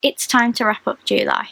it's time to wrap up July.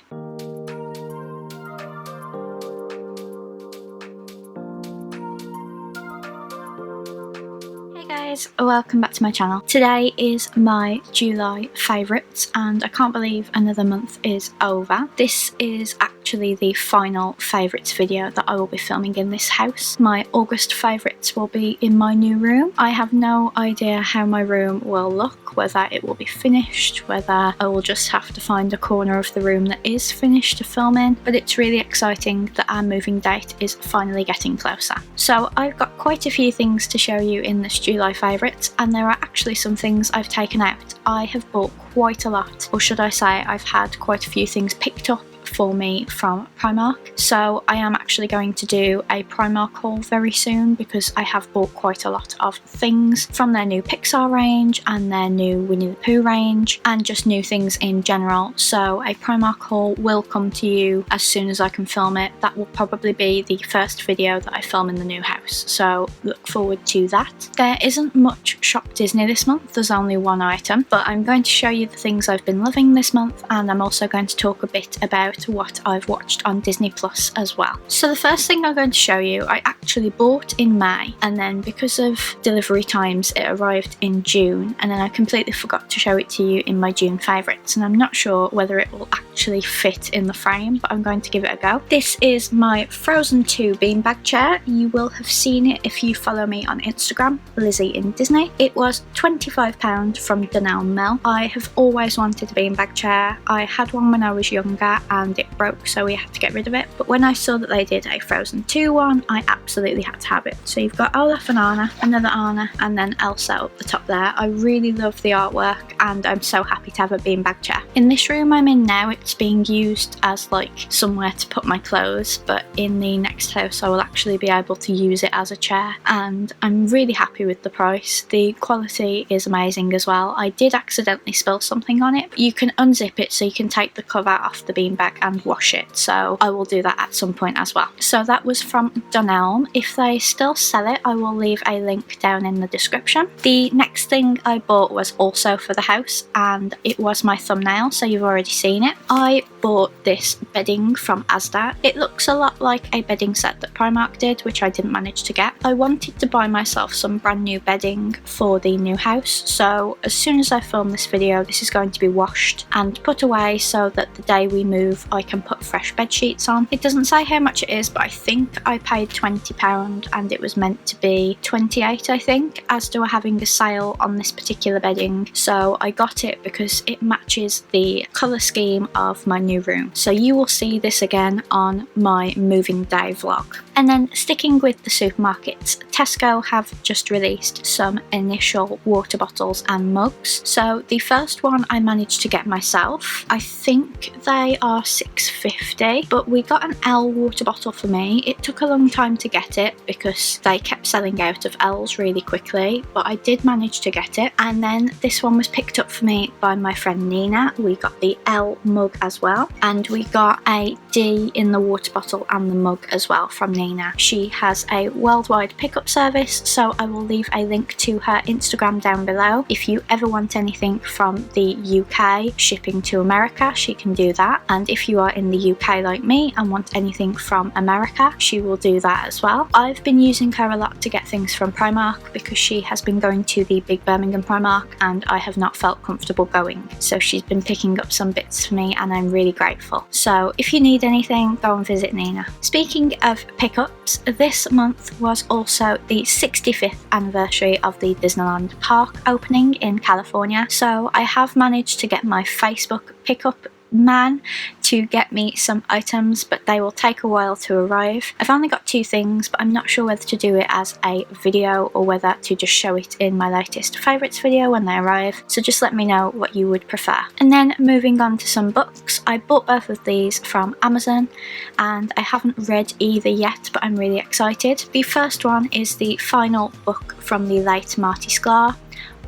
Welcome back to my channel. Today is my July favourites and I can't believe another month is over. This is actually the final favourites video that I will be filming in this house. My August favourites will be in my new room. I have no idea how my room will look, whether it will be finished, whether I will just have to find a corner of the room that is finished to film in, but it's really exciting that our moving date is finally getting closer. So I've got quite a few things to show you in this July favourites, and there are actually some things I've taken out. I have bought quite a lot, or should I say I've had quite a few things picked up for me from Primark, so I am actually going to do a Primark haul very soon because I have bought quite a lot of things from their new Pixar range and their new Winnie the Pooh range and just new things in general. So a Primark haul will come to you as soon as I can film it. That will probably be the first video that I film in the new house, so look forward to that. There isn't much Shop Disney this month, there's only one item, but I'm going to show you the things I've been loving this month, and I'm also going to talk a bit about what I've watched on Disney Plus as well. So the first thing I'm going to show you I actually bought in May, and then because of delivery times it arrived in June, and then I completely forgot to show it to you in my June favourites, and I'm not sure whether it will actually fit in the frame, but I'm going to give it a go. This is my Frozen 2 beanbag chair. You will have seen it if you follow me on Instagram, Lizzie in Disney. It was £25 from Dunelm Mill. I have always wanted a beanbag chair. I had one when I was younger and it broke, so we had to get rid of it, but when I saw that they did a Frozen 2 one, I absolutely had to have it. So you've got Olaf and Anna, another Anna, and then Elsa up the top there. I really love the artwork and I'm so happy to have a beanbag chair. In this room I'm in now, it's being used as like somewhere to put my clothes, but in the next house I will actually be able to use it as a chair, and I'm really happy with the price. The quality is amazing as well. I did accidentally spill something on it, but you can unzip it so you can take the cover off the beanbag and wash it, so I will do that at some point as well. So that was from Dunelm. If they still sell it I will leave a link down in the description. The next thing I bought was also for the house, and it was my thumbnail, so you've already seen it. I bought this bedding from Asda. It looks a lot like a bedding set that Primark did, which I didn't manage to get. I wanted to buy myself some brand new bedding for the new house, so as soon as I film this video this is going to be washed and put away so that the day we move I can put fresh bed sheets on. It doesn't say how much it is, but I think I paid £20 and it was meant to be 28 I think. Asda were having a sale on this particular bedding, so I got it because it matches the colour scheme of my new room. So you will see this again on my moving day vlog. And then sticking with the supermarkets, Tesco have just released some initial water bottles and mugs. So the first one I managed to get myself. I think they are £6.50, but we got an L water bottle for me. It took a long time to get it because they kept selling out of L's really quickly, but I did manage to get it. And then this one was picked up for me by my friend Nina. We got the L mug as well, and we got a D in the water bottle and the mug as well from Nina. She has a worldwide pickup service, so I will leave a link to her Instagram down below. If you ever want anything from the UK shipping to America, she can do that, and if you are in the UK like me and want anything from America, she will do that as well. I've been using her a lot to get things from Primark because she has been going to the big Birmingham Primark and I have not felt comfortable going, so she's been picking up some bits for me and I'm really grateful. So if you need anything, go and visit Nina. Speaking of pickups, this month was also the 65th anniversary of the Disneyland park opening in California, so I have managed to get my Facebook pickup man to get me some items, but they will take a while to arrive. I've only got 2 things, but I'm not sure whether to do it as a video or whether to just show it in my latest favourites video when they arrive, so just let me know what you would prefer. And then moving on to some books, I bought both of these from Amazon and I haven't read either yet, but I'm really excited. The first one is the final book from the late Marty Sklar,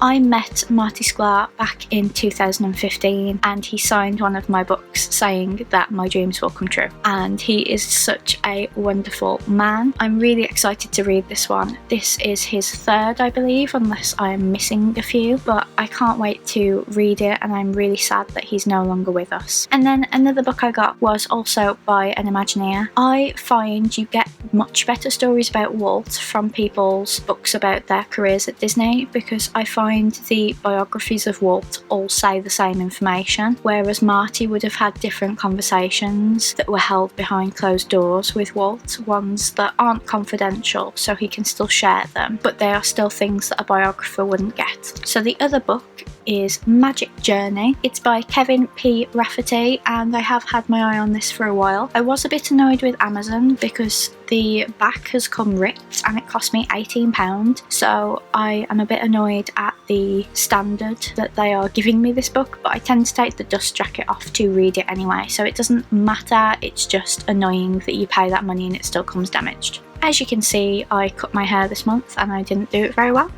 I met Marty Sklar back in 2015 and he signed one of my books saying that my dreams will come true, and he is such a wonderful man. I'm really excited to read this one. This is his third, I believe, unless I'm missing a few, but I can't wait to read it and I'm really sad that he's no longer with us. And then another book I got was also by an Imagineer. I find you get much better stories about Walt from people's books about their careers at Disney, because I find the biographies of Walt all say the same information, whereas Marty would have had different conversations that were held behind closed doors with Walt, ones that aren't confidential so he can still share them, but they are still things that a biographer wouldn't get. So the other book is Magic Journey. It's by Kevin P. Rafferty and I have had my eye on this for a while. I was a bit annoyed with Amazon because the back has come ripped and it cost me £18, so I am a bit annoyed at the standard that they are giving me this book, but I tend to take the dust jacket off to read it anyway, so it doesn't matter. It's just annoying that you pay that money and it still comes damaged. As you can see, I cut my hair this month and I didn't do it very well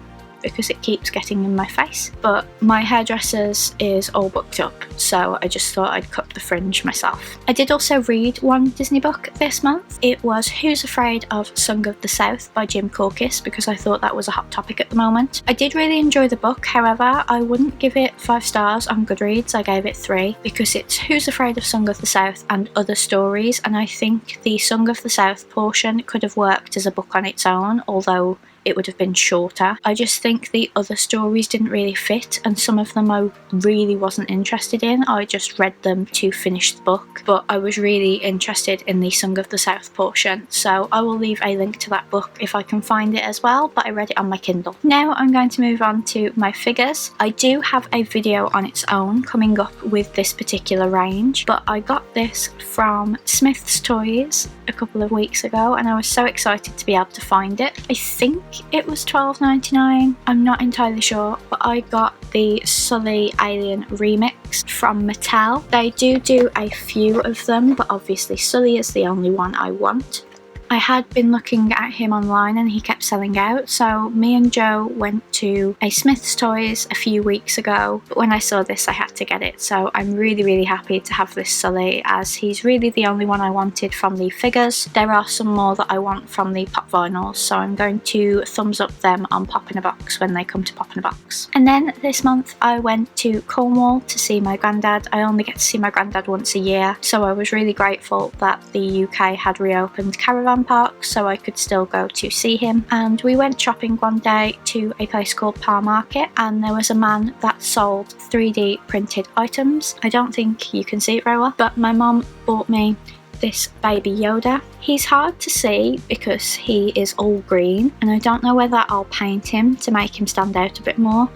because it keeps getting in my face, but my hairdresser's is all booked up, so I just thought I'd cut the fringe myself. I did also read one Disney book this month. It was Who's Afraid of Song of the South by Jim Corkis, because I thought that was a hot topic at the moment. I did really enjoy the book, however I wouldn't give it 5 stars on Goodreads. I gave it 3 because it's Who's Afraid of Song of the South and other stories, and I think the Song of the South portion could have worked as a book on its own, although it would have been shorter. I just think the other stories didn't really fit, and some of them I really wasn't interested in. I just read them to finish the book, but I was really interested in the Song of the South portion, so I will leave a link to that book if I can find it as well, but I read it on my Kindle. Now I'm going to move on to my figures. I do have a video on its own coming up with this particular range, but I got this from Smith's Toys a couple of weeks ago and I was so excited to be able to find it. I think it was $12.99, I'm not entirely sure, but I got the Sully Alien Remix from Mattel. They do a few of them, but obviously Sully is the only one I want. I had been looking at him online and he kept selling out, so me and Joe went to a Smith's Toys a few weeks ago, but when I saw this I had to get it, so I'm really happy to have this Sully, as he's really the only one I wanted from the figures. There are some more that I want from the pop vinyls, so I'm going to thumbs up them on Pop in a Box when they come to Pop in a Box. And then this month I went to Cornwall to see my granddad. I only get to see my granddad once a year, so I was really grateful that the UK had reopened caravan park so I could still go to see him. And we went shopping one day to a place called Par Market, and there was a man that sold 3D printed items. I don't think you can see it very well, but my mum bought me this baby Yoda. He's hard to see because he is all green and I don't know whether I'll paint him to make him stand out a bit more,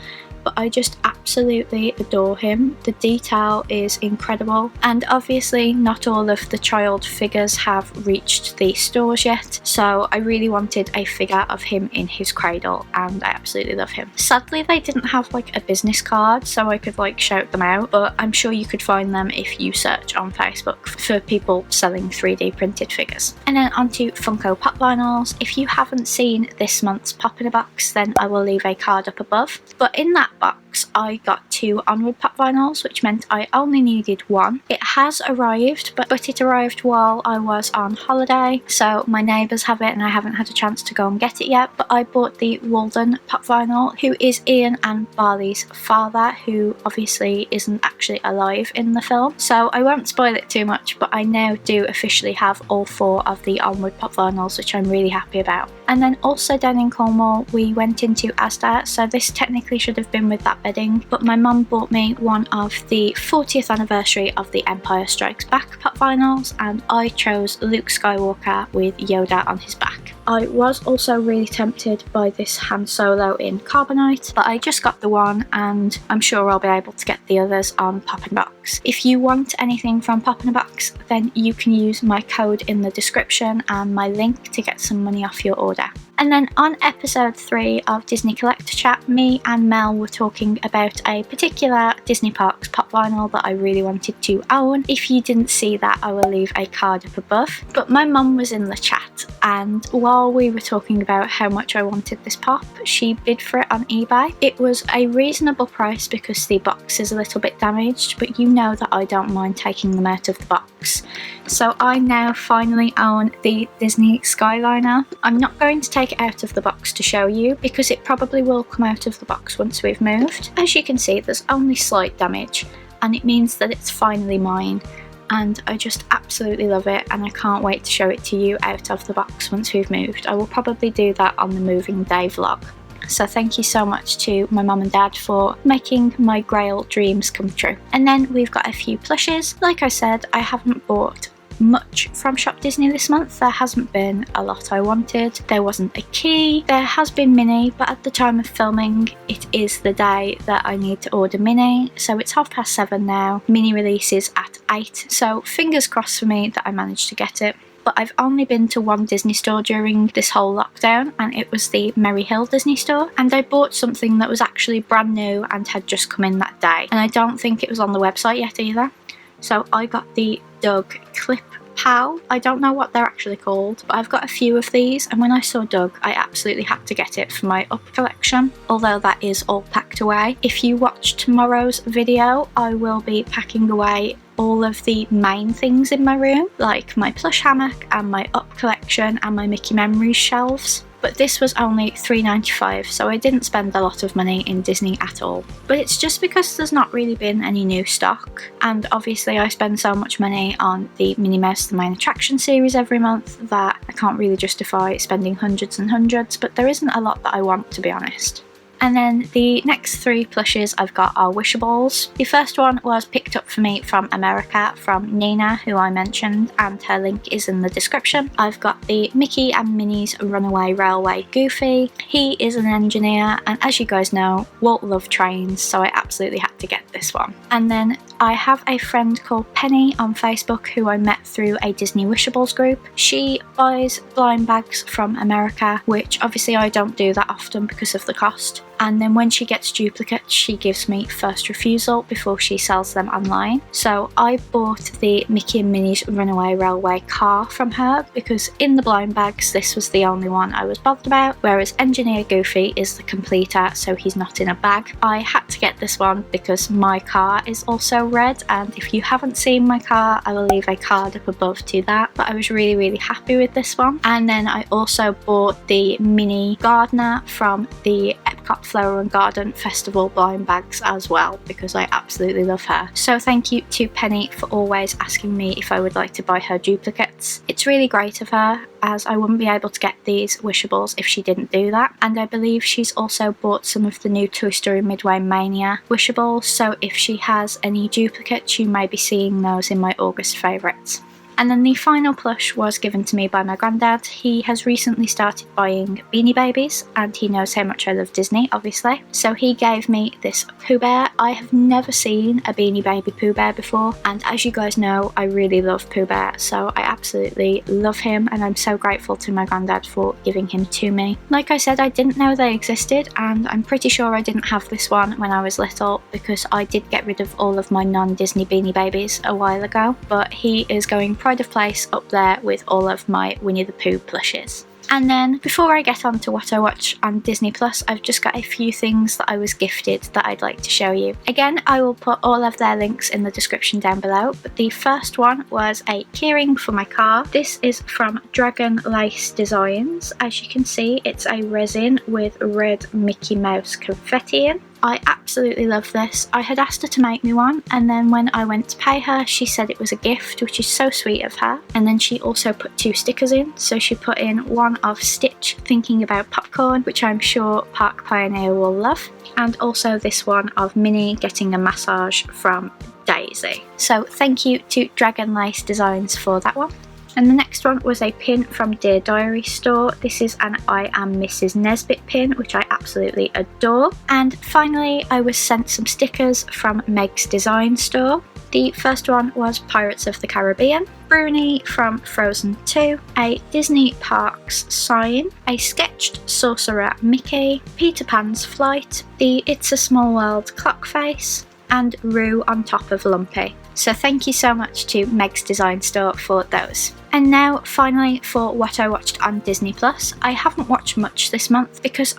but I just absolutely adore him. The detail is incredible, and obviously not all of the child figures have reached the stores yet, so I really wanted a figure of him in his cradle and I absolutely love him. Sadly they didn't have like a business card so I could like shout them out, but I'm sure you could find them if you search on Facebook for people selling 3D printed figures. And then onto Funko Pop vinyls. If you haven't seen this month's Pop in a Box, then I will leave a card up above, but in that box I got 2 Onward Pop vinyls, which meant I only needed 1. It has arrived, but it arrived while I was on holiday, so my neighbours have it and I haven't had a chance to go and get it yet. But I bought the Walden Pop vinyl, who is Ian and Barley's father, who obviously isn't actually alive in the film, so I won't spoil it too much, but I now do officially have all 4 of the Onward Pop vinyls, which I'm really happy about. And then also down in Cornwall we went into Asda, so this technically should have been with that bedding, but my mum bought me one of the 40th anniversary of the Empire Strikes Back pop vinyls, and I chose Luke Skywalker with Yoda on his back. I was also really tempted by this Han Solo in Carbonite, but I just got the one and I'm sure I'll be able to get the others on Pop in a Box. If you want anything from Pop in a Box, then you can use my code in the description and my link to get some money off your order. And then on episode 3 of Disney Collector Chat, me and Mel were talking about a particular Disney Parks pop vinyl that I really wanted to own. If you didn't see that, I will leave a card up above. But my mum was in the chat, and while we were talking about how much I wanted this pop, she bid for it on eBay. It was a reasonable price because the box is a little bit damaged, but you know that I don't mind taking them out of the box. So I now finally own the Disney Skyliner. I'm not going to take it out of the box to show you because it probably will come out of the box once we've moved. As you can see, there's only slight damage, and it means that it's finally mine, and I just absolutely love it, and I can't wait to show it to you out of the box once we've moved. I will probably do that on the moving day vlog. So thank you so much to my mum and dad for making my Grail dreams come true. And then we've got a few plushes. Like I said, I haven't bought much from shopDisney this month. There hasn't been a lot I wanted. There wasn't a key. There has been Minnie, but at the time of filming it is the day that I need to order Minnie, so it's 7:30 now. Minnie releases at 8, so fingers crossed for me that I managed to get it. But I've only been to one Disney store during this whole lockdown, and it was the Merry Hill Disney store, and I bought something that was actually brand new and had just come in that day, and I don't think it was on the website yet either. So I got the Doug Clip Pow. I don't know what they're actually called, but I've got a few of these, and when I saw Doug I absolutely had to get it for my Up collection, although that is all packed away. If you watch tomorrow's video, I will be packing away all of the main things in my room, like my plush hammock and my Up collection and my Mickey Memories shelves. But this was only $3.95, so I didn't spend a lot of money in Disney at all. But it's just because there's not really been any new stock, and obviously I spend so much money on the Minnie Mouse The Main Attraction series every month that I can't really justify spending hundreds and hundreds, but there isn't a lot that I want, to be honest. And then the next 3 plushes I've got are Wishables. The first one was picked up for me from America from Nina, who I mentioned, and her link is in the description. I've got the Mickey and Minnie's Runaway Railway Goofy. He is an engineer, and as you guys know, Walt loved trains, so I absolutely had to get this one. And then I have a friend called Penny on Facebook who I met through a Disney Wishables group. She buys blind bags from America, which obviously I don't do that often because of the cost. And then when she gets duplicates, she gives me first refusal before she sells them online. So I bought the Mickey and Minnie's Runaway Railway car from her because in the blind bags this was the only one I was bothered about, whereas Engineer Goofy is the completer, so he's not in a bag. I had to get this one because my car is also red, and if you haven't seen my car, I will leave a card up above to that. But I was really happy with this one. And then I also bought the Minnie Gardener from the Epcot Flower and Garden Festival blind bags as well because I absolutely love her. So thank you to Penny for always asking me if I would like to buy her duplicates. It's really great of her, as I wouldn't be able to get these Wishables if she didn't do that. And I believe she's also bought some of the new Toy Story Midway Mania Wishables, so if she has any duplicates you may be seeing those in my August favourites. And then the final plush was given to me by my granddad. He has recently started buying Beanie Babies, and he knows how much I love Disney, obviously. So he gave me this Pooh Bear. I have never seen a Beanie Baby Pooh Bear before, and as you guys know, I really love Pooh Bear, so I absolutely love him, and I'm so grateful to my granddad for giving him to me. Like I said, I didn't know they existed, and I'm pretty sure I didn't have this one when I was little because I did get rid of all of my non-Disney Beanie Babies a while ago, but he is going pride of place up there with all of my Winnie the Pooh plushes. And then before I get on to what I watch on Disney Plus, I've just got a few things that I was gifted that I'd like to show you. Again, I will put all of their links in the description down below, but the first one was a keyring for my car. This is from Dragon Lace Designs. As you can see, it's a resin with red Mickey Mouse confetti in. I absolutely love this. I had asked her to make me one, and then when I went to pay her she said it was a gift, which is so sweet of her. And then she also put 2 stickers in, so she put in one of Stitch thinking about popcorn, which I'm sure Park Pioneer will love, and also this one of Minnie getting a massage from Daisy. So thank you to Dragon Lace Designs for that one. And the next one was a pin from Dear Diary store. This is an I Am Mrs. Nesbit pin, which I absolutely adore. And finally, I was sent some stickers from Meg's Design store. The first one was Pirates of the Caribbean, Bruni from Frozen 2, a Disney Parks sign, a sketched Sorcerer Mickey, Peter Pan's Flight, the It's a Small World clock face, and Roo on top of Lumpy. So thank you so much to Meg's Design Store for those. And now finally for what I watched on Disney Plus. I haven't watched much this month because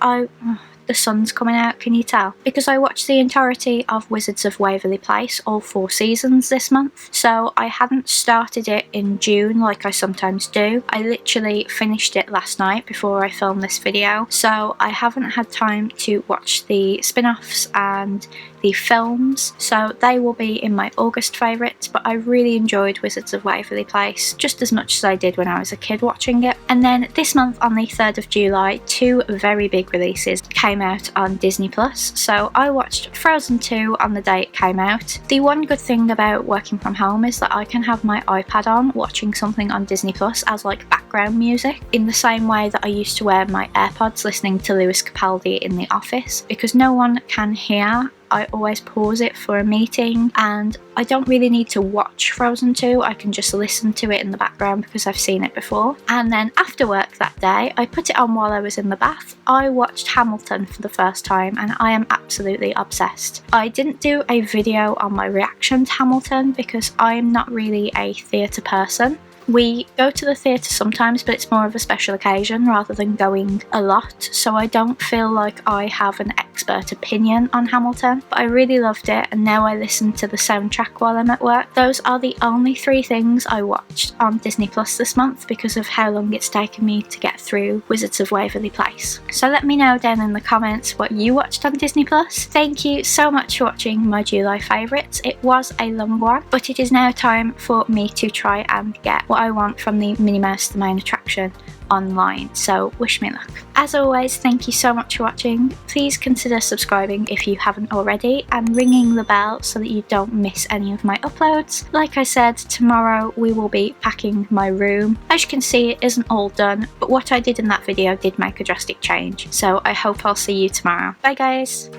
the sun's coming out, can you tell? Because I watched the entirety of Wizards of Waverly Place, all 4 seasons this month. So I hadn't started it in June like I sometimes do. I literally finished it last night before I filmed this video. So I haven't had time to watch the spin-offs and the films. So they will be in my August favourites, but I really enjoyed Wizards of Waverly Place just as much as I did when I was a kid watching it. And then this month on the 3rd of July, 2 very big releases came out on Disney Plus. So I watched Frozen 2 on the day it came out. The one good thing about working from home is that I can have my iPad on watching something on Disney Plus as like background music, in the same way that I used to wear my AirPods listening to Lewis Capaldi in the office. Because no one can hear, I always pause it for a meeting, and I don't really need to watch Frozen 2, I can just listen to it in the background because I've seen it before. And then after work that day, I put it on while I was in the bath. I watched Hamilton for the first time and I am absolutely obsessed. I didn't do a video on my reaction to Hamilton because I'm not really a theatre person. We go to the theatre sometimes, but it's more of a special occasion rather than going a lot, so I don't feel like I have an expert opinion on Hamilton, but I really loved it, and now I listen to the soundtrack while I'm at work. Those are the only 3 things I watched on Disney Plus this month because of how long it's taken me to get through Wizards of Waverly Place. So let me know down in the comments what you watched on Disney Plus. Thank you so much for watching my July favourites. It was a long one, but it is now time for me to try and get what I want from the Minnie Mouse the Main Attraction online, so wish me luck. As always, thank you so much for watching. Please consider subscribing if you haven't already and ringing the bell so that you don't miss any of my uploads. Like I said, tomorrow we will be packing my room. As you can see, it isn't all done, but what I did in that video did make a drastic change, so I hope I'll see you tomorrow. Bye guys!